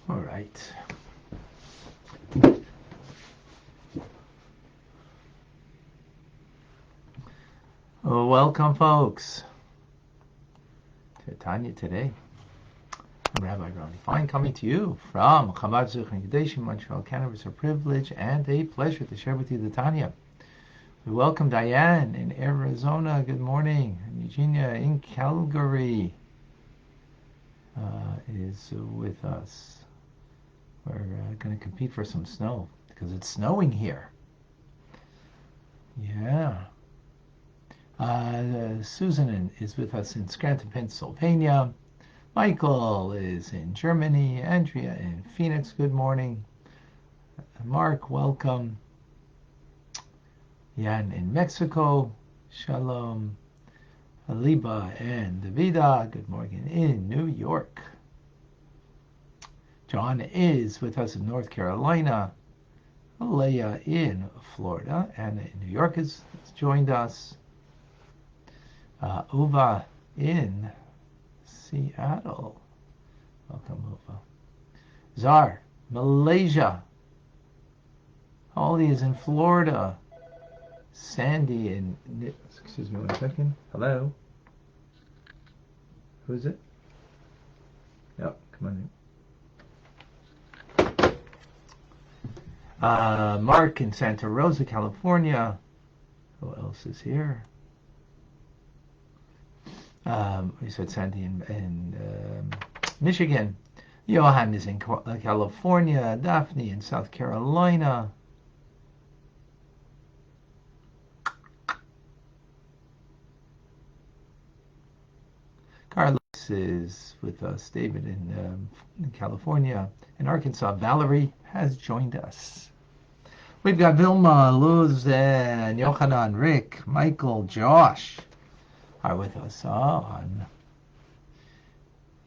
All right. Well, welcome, folks, to Tanya Today. I'm Rabbi Fine, coming to you from Chabad Judaism.Chabad in Montreal, Canada. It's a privilege and a pleasure to share with you the Tanya. We welcome Diane in Arizona. Good morning. And Eugenia in Calgary is with us. We're going to compete for some snow because it's snowing here. Yeah. Susan is with us in Scranton, Pennsylvania. Michael is in Germany. Andrea in Phoenix, good morning. Mark, welcome. Jan in Mexico, shalom. Aliba and Davida, good morning in New York. John is with us in North Carolina. Leah in Florida. Anna in New York has joined us. Uva in Seattle. Welcome, Uva. Zar, Malaysia. Holly is in Florida. Sandy in... Excuse me 1 second. Hello? Who is it? Yep, come on in. Mark in Santa Rosa, California. Who else is here? We said Sandy in Michigan. Johan is in California. Daphne in South Carolina. Carlos is with us. David in California. In Arkansas, Valerie has joined us. We've got Vilma, Luz, and Yohanan, Rick, Michael, Josh are with us on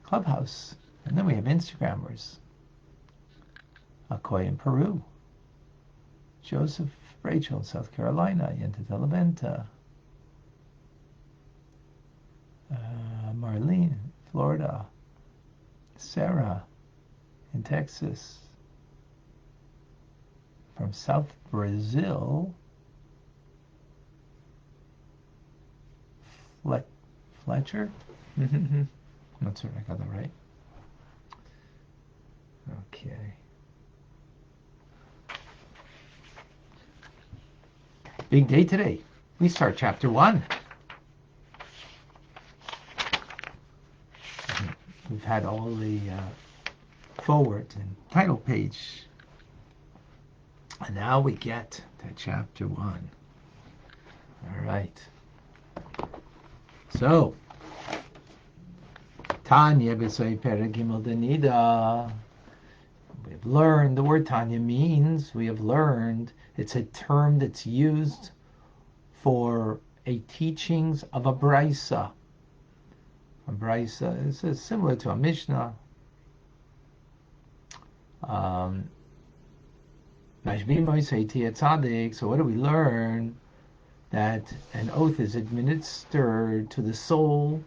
Clubhouse. And then we have Instagrammers. Akoy in Peru. Joseph, Rachel in South Carolina. Yenta Talaventa. Marlene, Florida. Sarah in Texas. From South Brazil. Fletcher? I'm not certain I got that right. Okay. Big day today. We start chapter 1. We've had all the forward and title page. And now we get to chapter 1. All right. So, Tanya b'soy perek gimel denida. We have learned, the word Tanya means, we have learned, it's a term that's used for a teachings of a brisa. A brisa is similar to a Mishnah. So what do we learn? That an oath is administered to the soul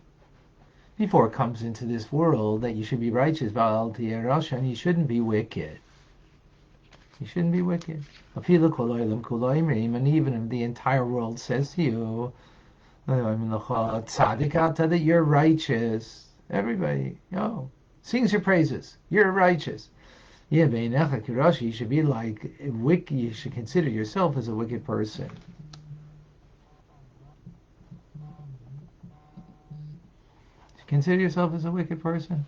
before it comes into this world, that you should be righteous, and you shouldn't be wicked. You shouldn't be wicked. And even if the entire world says to you that you're righteous, everybody, sings your praises. You're righteous. You should be like wicked. You should consider yourself as a wicked person. Consider yourself as a wicked person.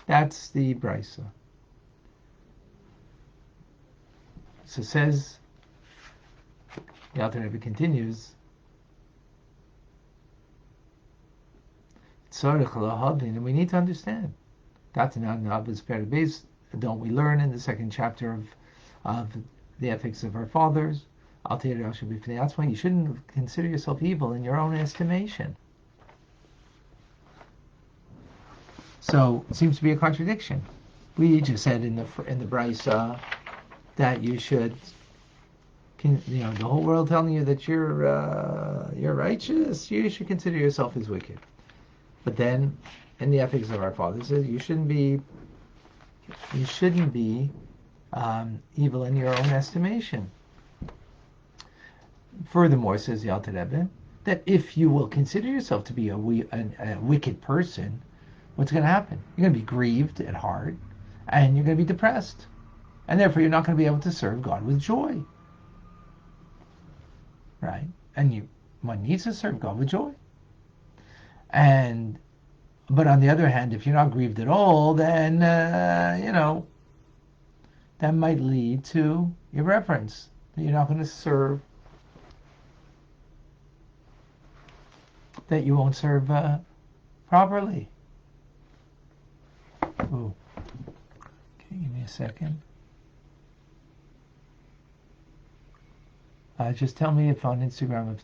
That's the brisa. So says, the Alter Rebbe continues, and we need to understand. Don't we learn in the second chapter of the ethics of our fathers? That's why you shouldn't consider yourself evil in your own estimation. So it seems to be a contradiction. We just said in the Brisa that you should, the whole world telling you that you're righteous, you should consider yourself as wicked. But then, in the ethics of our fathers, you shouldn't be evil in your own estimation. Furthermore, says the Alter Rebbe, that if you will consider yourself to be a wicked person, what's going to happen? You're going to be grieved at heart, and you're going to be depressed, and therefore you're not going to be able to serve God with joy, right? And one needs to serve God with joy. But on the other hand, if you're not grieved at all, then that might lead to irreverence. You're not going to serve. That you won't serve properly. Ooh. Okay, give me a second. Just tell me if on Instagram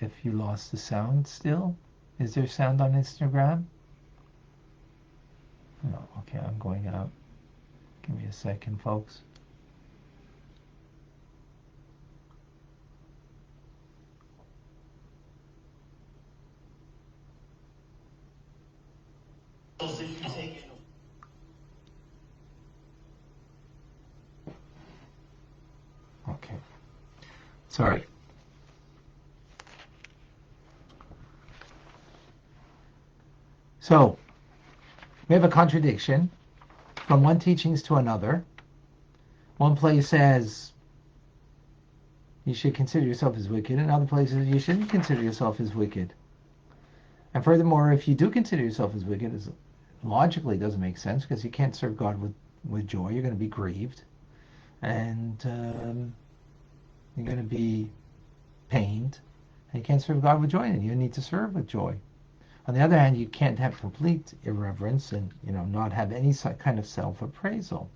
if you lost the sound still. Is there sound on Instagram? No. Okay, I'm going out. Give me a second, folks. Okay. Sorry. So, we have a contradiction from one teachings to another. One place says you should consider yourself as wicked, and other places you shouldn't consider yourself as wicked. And furthermore, if you do consider yourself as wicked, it logically doesn't make sense, because you can't serve God with joy. You're going to be grieved, and you're going to be pained, and you can't serve God with joy, and you need to serve with joy. On the other hand, you can't have complete irreverence and not have any kind of self-appraisal.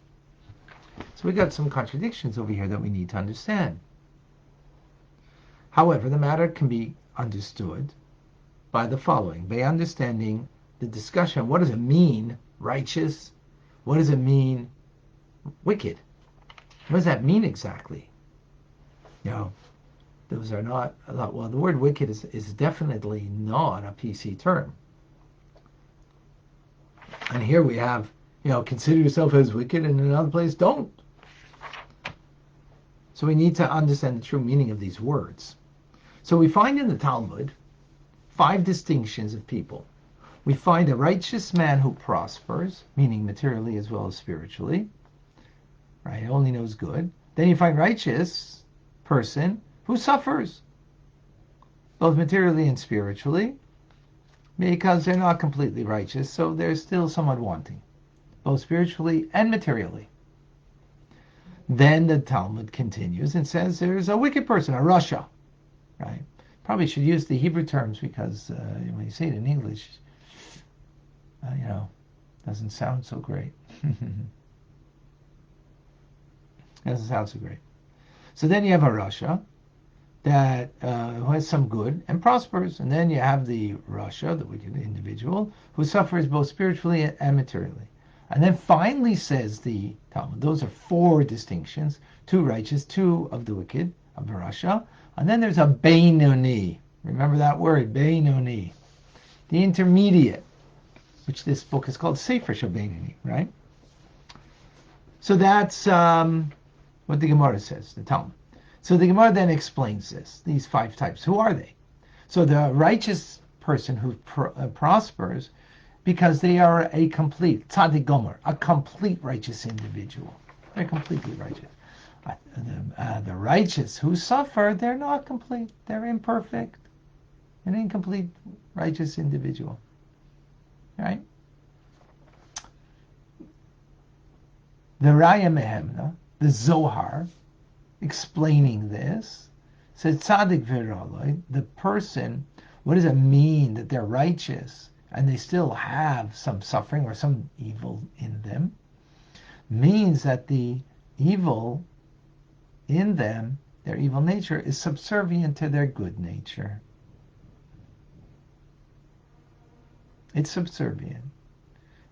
So we got some contradictions over here that we need to understand. However, the matter can be understood by the following: by understanding the discussion, what does it mean righteous? What does it mean wicked? What does that mean exactly? Those are not a lot. Well, the word wicked is definitely not a PC term. And here we have, consider yourself as wicked, and in another place, don't. So we need to understand the true meaning of these words. So we find in the Talmud 5 distinctions of people. We find a righteous man who prospers, meaning materially as well as spiritually, right? Only knows good. Then you find righteous person who suffers, both materially and spiritually, because they're not completely righteous, so they're still somewhat wanting, both spiritually and materially. Then the Talmud continues and says there's a wicked person, a rasha, right? Probably should use the Hebrew terms, because when you say it in English, doesn't sound so great. Doesn't sound so great. So then you have a rasha that who has some good and prospers, and then you have the rasha, the wicked individual, who suffers both spiritually and materially. And then finally says the Talmud, those are 4 distinctions: 2 righteous, 2 of the wicked, of the rasha, and then there's a Beinoni. Remember that word, Beinoni, the intermediate, which this book is called Sefer Shabeinoni, right? So that's what the Gemara says, the Talmud. So the Gemara then explains these 5 types. Who are they? So the righteous person who prospers, because they are a complete tzaddik gomer, a complete righteous individual. They're completely righteous. The righteous who suffer, they're not complete. They're imperfect. An incomplete righteous individual. Right? The Raya Mehemna, the Zohar, explaining this, says tzaddik v'raloi, the person, what does it mean that they're righteous and they still have some suffering or some evil in them? Means that the evil in them, their evil nature, is subservient to their good nature. It's subservient.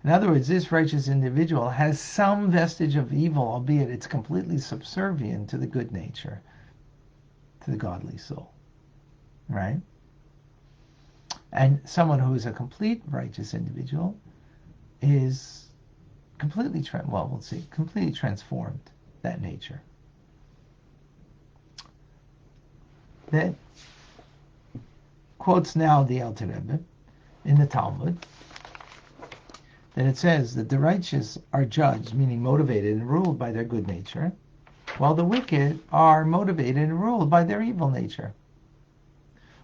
In other words, this righteous individual has some vestige of evil, albeit it's completely subservient to the good nature, to the godly soul. Right? And someone who is a complete righteous individual is completely completely transformed that nature. That quotes now the Alter Rebbe in the Talmud, that it says that the righteous are judged, meaning motivated and ruled by their good nature, while the wicked are motivated and ruled by their evil nature.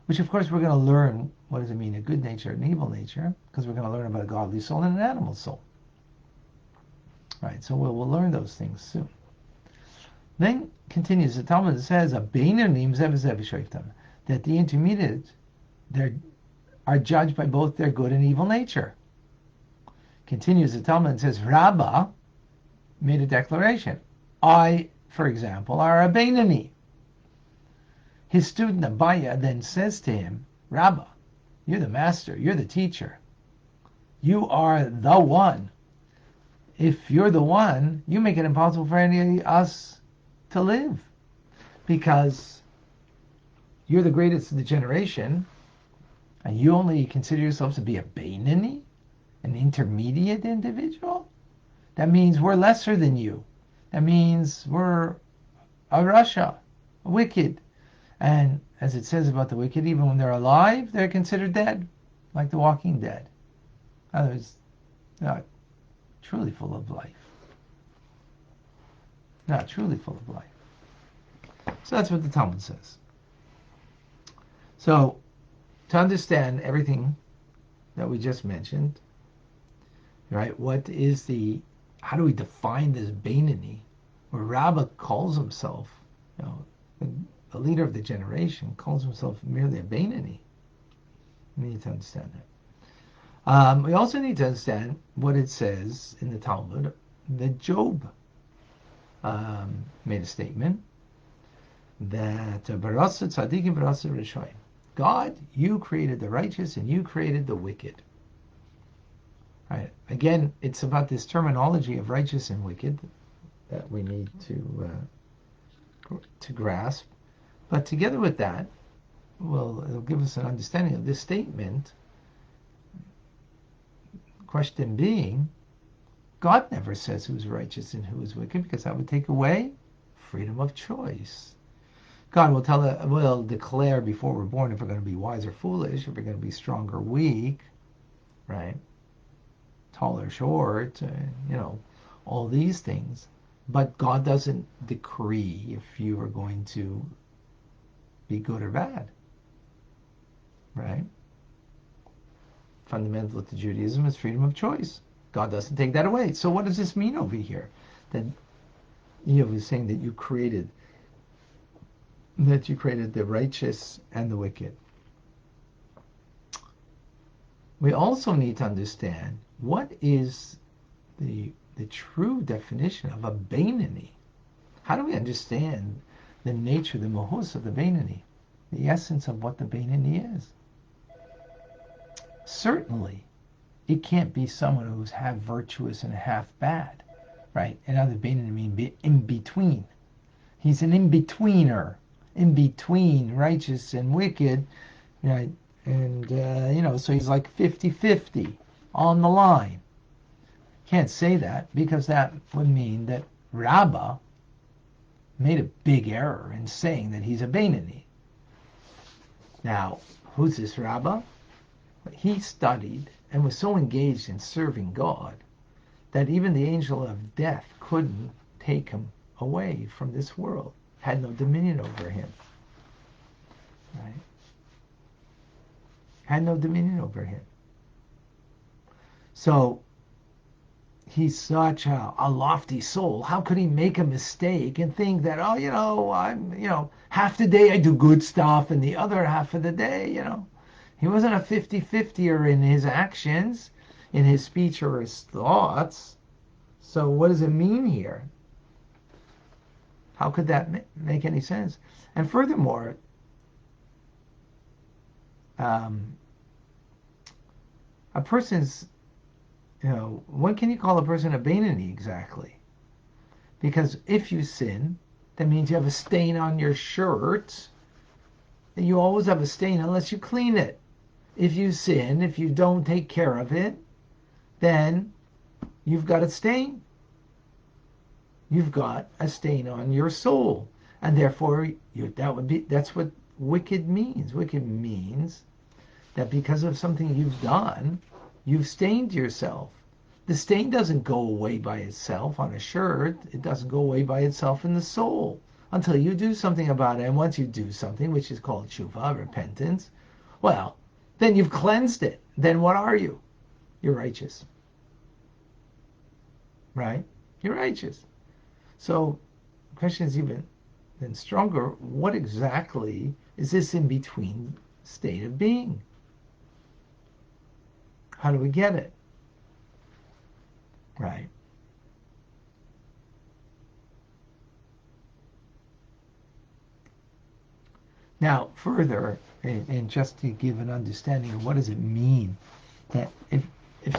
Which, of course, we're going to learn what does it mean, a good nature and evil nature, because we're going to learn about a godly soul and an animal soul. Right, so we'll learn those things soon. Then continues the Talmud, says, that the intermediate are judged by both their good and evil nature. Continues the Talmud and says, Rabbi made a declaration. I, for example, are a Beinani. His student Abaya then says to him, Rabbi, you're the master, you're the teacher. You are the one. If you're the one, you make it impossible for any of us to live. Because you're the greatest of the generation, and you only consider yourself to be a Beinani, an intermediate individual? That means we're lesser than you. That means we're a Rasha, a wicked. And as it says about the wicked, even when they're alive, they're considered dead, like the walking dead. In other words, not truly full of life. Not truly full of life. So that's what the Talmud says. So, to understand everything that we just mentioned, right, how do we define this Beinani, where Rabbi calls himself, the leader of the generation calls himself merely a Beinani? We need to understand that. We also need to understand what it says in the Talmud that Job made a statement that Barasa Tzadikim Barasa Rishoyim. God, you created the righteous and you created the wicked. Right. Again, it's about this terminology of righteous and wicked that we need to grasp. But together with that, it'll give us an understanding of this statement. Question being, God never says who's righteous and who is wicked, because that would take away freedom of choice. God will declare before we're born if we're going to be wise or foolish, if we're going to be strong or weak, right? Tall or short, all these things. But God doesn't decree if you are going to be good or bad, right? Fundamental to Judaism is freedom of choice. God doesn't take that away. So what does this mean over here? That Eve is saying that you created the righteous and the wicked. We also need to understand what is the true definition of a Beinani. How do we understand the nature, the mahus of the Beinani, the essence of what the Beinani is? Certainly, it can't be someone who's half virtuous and half bad, right? Another Beinani means in between. He's an in-betweener, in between righteous and wicked, right? And, so he's like 50-50 on the line. Can't say that, because that would mean that Rabbi made a big error in saying that he's a Beinani. Now, who's this Rabbi? He studied and was so engaged in serving God that even the angel of death couldn't take him away from this world, had no dominion over him. Right? Had no dominion over him. So he's such a lofty soul. How could he make a mistake and think that, oh, half the day I do good stuff and the other half of the day, He wasn't a 50-50er in his actions, in his speech or his thoughts. So what does it mean here? How could that make any sense? And furthermore, a person's, when can you call a person a Beinoni exactly? Because if you sin, that means you have a stain on your shirt. And you always have a stain unless you clean it. If you sin, if you don't take care of it, then you've got a stain. You've got a stain on your soul. And therefore, that's what wicked means. Wicked means that because of something you've done, you've stained yourself. The stain doesn't go away by itself on a shirt. It doesn't go away by itself in the soul until you do something about it. And once you do something, which is called tshuva, repentance, well, then you've cleansed it. Then what are you? You're righteous. Right? You're righteous. So the question is even then stronger. What exactly is this in between state of being? How do we get it? Right. Now, further, and just to give an understanding of what does it mean that if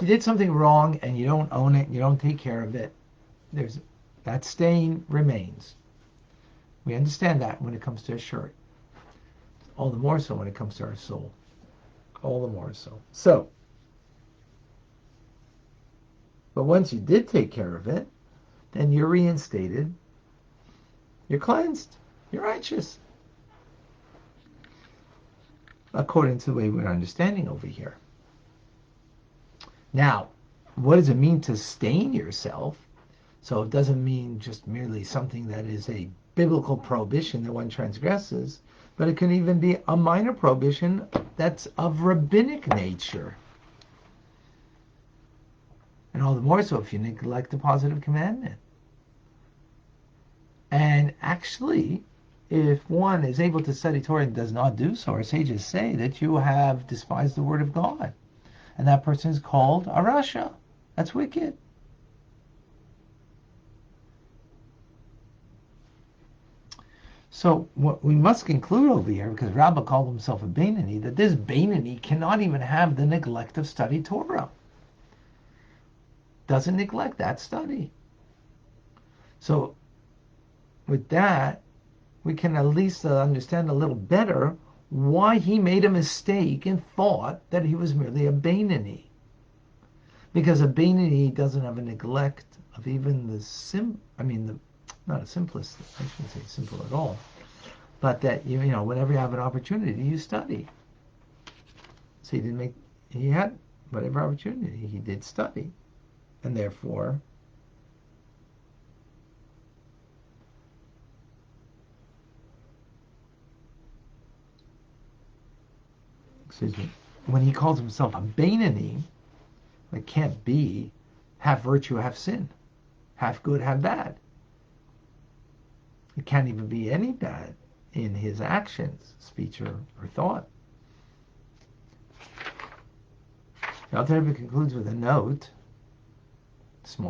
you did something wrong and you don't own it, and you don't take care of it, that stain remains. We understand that when it comes to a shirt. All the more so when it comes to our soul. All the more so. So, but once you did take care of it, then you're reinstated. You're cleansed. You're righteous. According to the way we're understanding over here. Now, what does it mean to stain yourself? So it doesn't mean just merely something that is a biblical prohibition that one transgresses, but it can even be a minor prohibition that's of rabbinic nature. And all the more so if you neglect a positive commandment. And actually, if one is able to study Torah and does not do so, our sages say that you have despised the word of God. And that person is called a rasha. That's wicked. So what we must conclude over here, because Rabbi called himself a Beinoni, that this Beinoni cannot even have the neglect of study Torah. Doesn't neglect that study. So with that, we can at least understand a little better why he made a mistake and thought that he was merely a Beinoni. Because a Beinoni doesn't have a neglect of even not a simplest, I shouldn't say simple at all, but that, whenever you have an opportunity, you study. So he had whatever opportunity, he did study. And therefore, when he calls himself a Beinoni, it can't be half virtue, half sin, half good, half bad. It can't even be any bad in his actions, speech, or thought. The Alter Rebbe concludes with a note,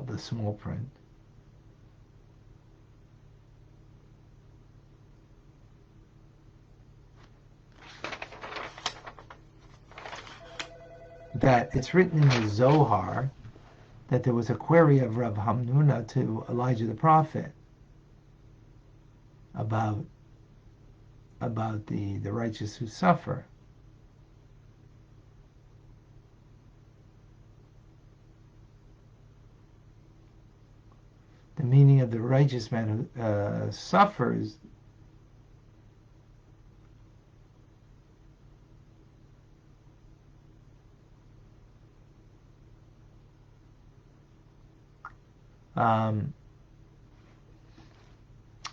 the small print. That it's written in the Zohar that there was a query of Rav Hamnuna to Elijah the prophet about the righteous who suffer. The meaning of the righteous man who suffers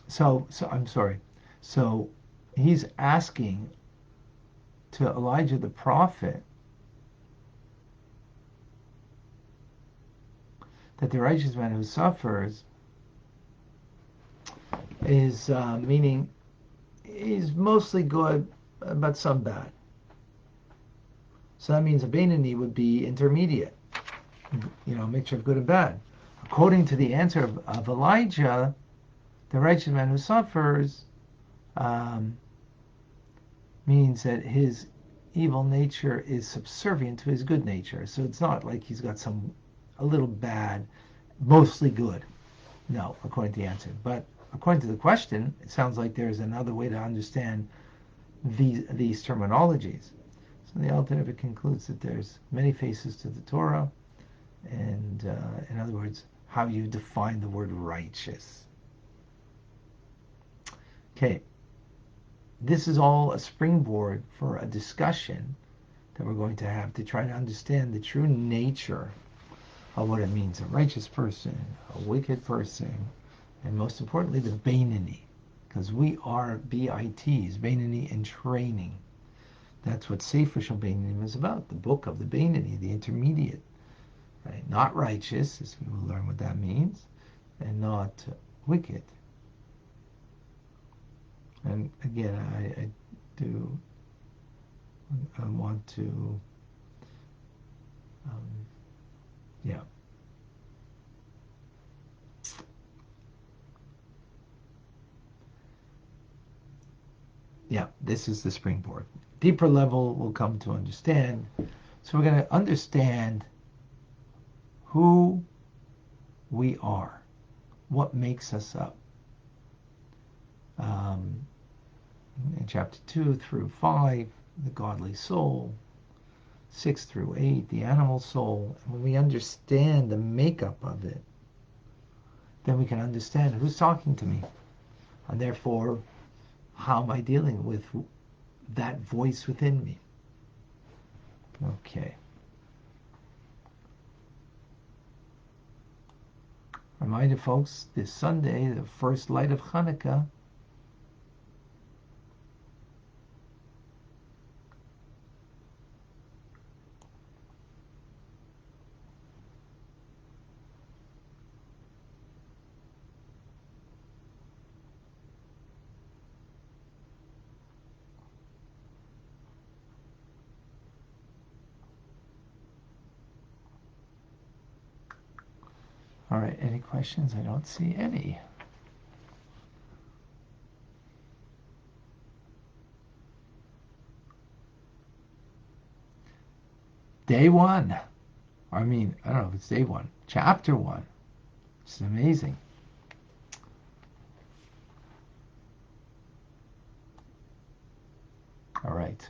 so I'm sorry. So he's asking to Elijah the prophet that the righteous man who suffers is meaning he's mostly good, but some bad. So that means a Beinoni would be intermediate, a mixture of good and bad. According to the answer of Elijah, the righteous man who suffers means that his evil nature is subservient to his good nature. So it's not like he's got a little bad, mostly good. No, according to the answer. But according to the question, it sounds like there's another way to understand these terminologies. So the Alter Rebbe concludes that there's many faces to the Torah, and in other words, how you define the word righteous. Okay, this is all a springboard for a discussion that we're going to have to try to understand the true nature of what it means, a righteous person, a wicked person, and most importantly, the Beinoni, because we are BITs, Beinoni in training. That's what Sefer Shel Beinoni is about, the book of the Beinoni, the intermediate, right? Not righteous, as we will learn what that means, and not wicked. And again, I want to, yeah. Yeah, this is the springboard. Deeper level we'll come to understand. So we're going to understand who we are, what makes us up. In chapter 2 through 5, the godly soul, 6 through 8, the animal soul. And when we understand the makeup of it, then we can understand who's talking to me. And therefore, how am I dealing with that voice within me? Okay. Reminder, folks, this Sunday, the first light of Hanukkah, all right, any questions? I don't see any. Day one. I don't know if it's day one. Chapter one. It's amazing. All right.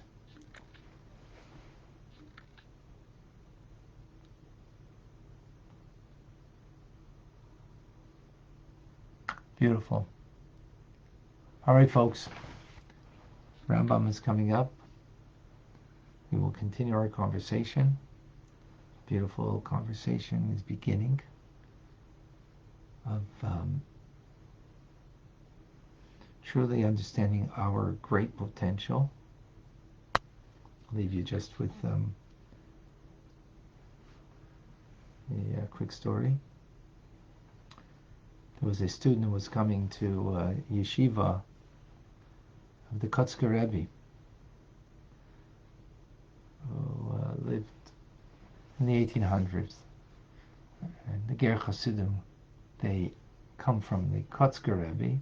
Beautiful. All right, folks. Rambam is coming up. We will continue our conversation. Beautiful conversation is beginning of truly understanding our great potential. I'll leave you just with a quick story. There was a student who was coming to yeshiva of the Kotzker Rebbe, who lived in the 1800s. And the Ger Hasidim, they come from the Kotzker Rebbe.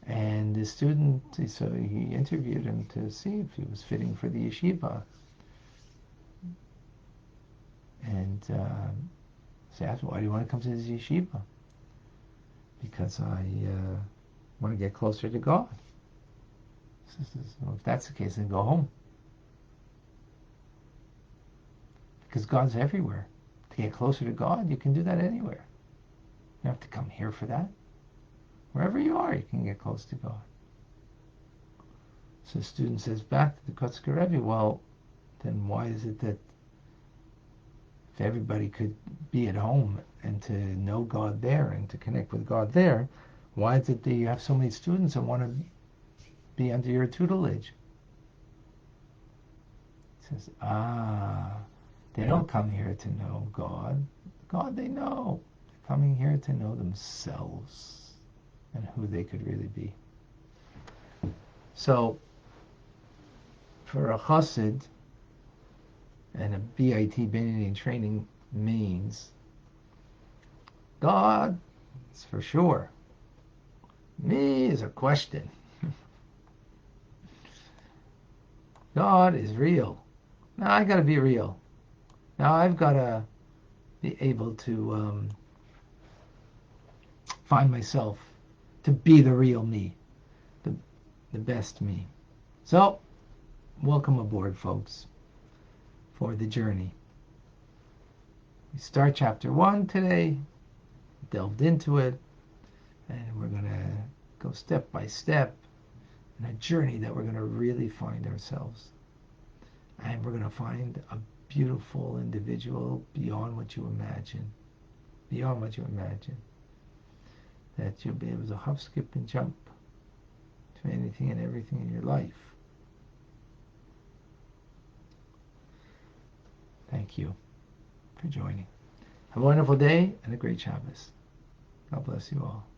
And the student, so he interviewed him to see if he was fitting for the yeshiva. And he asked, why do you want to come to this yeshiva? Because I want to get closer to God. He says, well, if that's the case, then go home. Because God's everywhere. To get closer to God, you can do that anywhere. You don't have to come here for that. Wherever you are, you can get close to God. So the student says back to the Kotzker Rebbe, well, then why is it that if everybody could be at home and to know God there and to connect with God there, why is it that you have so many students that want to be under your tutelage? He says, they don't come here to know God. God, they know. They're coming here to know themselves and who they could really be. So, for a chassid, and a BIT Benedict training means God is for sure. Me is a question. God is real. Now I got to be real. Now I've got to be able to find myself to be the real me, the best me. So, welcome aboard, folks, for the journey. We start chapter 1 today, delved into it, and we're going to go step by step in a journey that we're going to really find ourselves. And we're going to find a beautiful individual beyond what you imagine. Beyond what you imagine. That you'll be able to hop, skip, and jump to anything and everything in your life. Thank you for joining. Have a wonderful day and a great Shabbos. God bless you all.